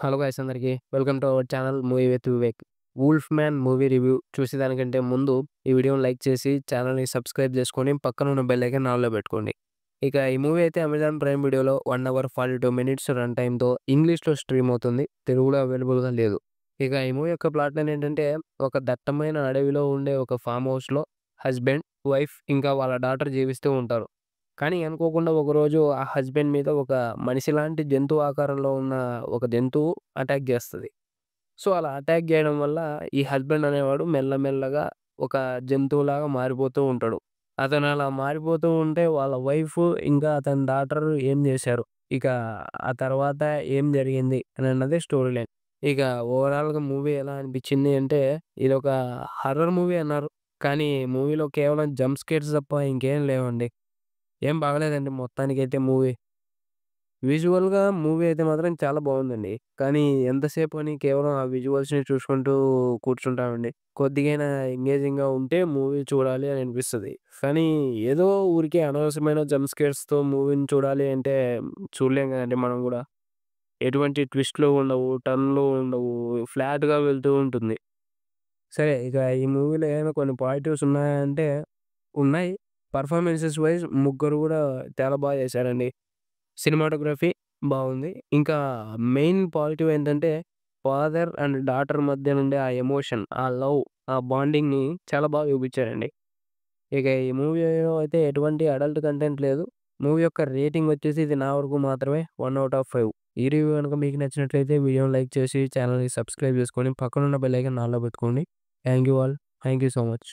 Hello guys అందరికి welcome to our channel movie with Vivek. 'Wolf man' movie review చూసేదానికంటే ముందు ఈ వీడియోని లైక్ చేసి ఛానల్‌ని సబ్స్క్రైబ్ చేసుకొని పక్కనున్న బెల్ ఐకాన్ ఆన్‌లో పెట్టుకోండి. ఇక ఈ మూవీ అయితే అమెజాన్ ప్రైమ్ వీడియోలో 1 అవర్ 42 మినిట్స్ రన్ టైమ్‌తో ఇంగ్లీష్‌లో స్ట్రీమ్ అవుతుంది. తెలుగులో అవైలబుల్‌గా లేదు. ఇక ఈ మూవీ యొక్క ప్లాట్ లైన్ ఏంటంటే, ఒక దట్టమైన అడవిలో ఉండే ఒక ఫార్మ్ హౌస్‌లో హస్బెండ్, వైఫ్ ఇంకా వాళ్ళ డాటర్ జీవిస్తూ ఉంటారు. కానీ అనుకోకుండా ఒకరోజు ఆ హస్బెండ్ మీద ఒక మనిషిలాంటి జంతువు ఆకారంలో ఉన్న ఒక జంతువు అటాక్ జేస్తది. సో, అలా అటాక్ జేయడం వల్ల ఈ హస్బెండ్ అనేవాడు మెల్లమెల్లగా ఒక జంతువులాగా మారిపోతూ ఉంటాడు. అతను అలా మారిపోతూ ఉంటే వాళ్ళ వైఫ్ ఇంకా అతని డాటర్ ఏం జేశారు? ఇక ఆ తర్వాత ఏం జరిగింది? అనన్నదే స్టోరీ లైన్. ఇక ఓవరాల్‌గా మూవీ ఎలా అనిపిచ్చింది అంటే, ఇదొక హారర్ మూవీ అన్నారు. కానీ మూవీలో కేవలం జంప్ స్కేర్స్ తప్ప ఇంకేం లేవండి. ఏం బాగాలేదండి మొత్తానికైతే మూవీ. విజువల్‌గా మూవీ అయితే మాత్రం చాలా బావుందండి. కానీ ఎంతసేపు అని కేవలం ఆ విజువల్స్‌ని చూసుకుంటూ కూర్చుంటామండి. కొద్దిగైనా ఎంగేజింగ్‌గా ఉంటే మూవీ చూడాలి అని అనిపిస్తది. కానీ ఏదో ఊరికే అనవసరమైన జంప్ స్కేర్స్‌తో మూవీని చూడాలి అంటే చూడలేం కదండీ మనం గూడా. ఎటువంటి ట్విస్ట్‌లు ఉండవు, టర్న్‌లు ఉండవు. ఫ్లాట్‌గా వెళ్తూ ఉంటుంది. సరే ఇక ఈ మూవీలో ఏమైనా కొన్ని పాజిటివ్స్ ఉన్నాయా అంటే ఉన్నాయి. పెర్ఫార్మన్సెస్ వైస్ ముగ్గురు గూడా చాలా బా చేశారండి. సినిమాటోగ్రఫీ బావుంది. ఇంకా మెయిన్ పాజిటివ్ ఏంటంటే, ఫాదర్ అండ్ డాటర్ మధ్య నుండే ఆ ఎమోషన్, ఆ లవ్, ఆ బాండింగ్‌ని చాలా బాగా చూపిచ్చారండి. ఇక ఈ మూవీలో అయితే ఎటువంటి అడల్ట్ కంటెంట్ లేదు. మూవీ యొక్క రేటింగ్ వచ్చేసి ఇది నా వరకు మాత్రమే 1 ఔట్ ఆఫ్ 5. ఈ రివ్యూ గనుక మీకు నచ్చినట్లయితే వీడియోని లైక్ చేసి, ఛానెల్‌ని సబ్స్క్రైబ్ చేసుకొని, పక్కనున్న బెల్ ఐకాన్ ఆన్‌లో పెట్టుకోండి. Thank you all. Thank you so much.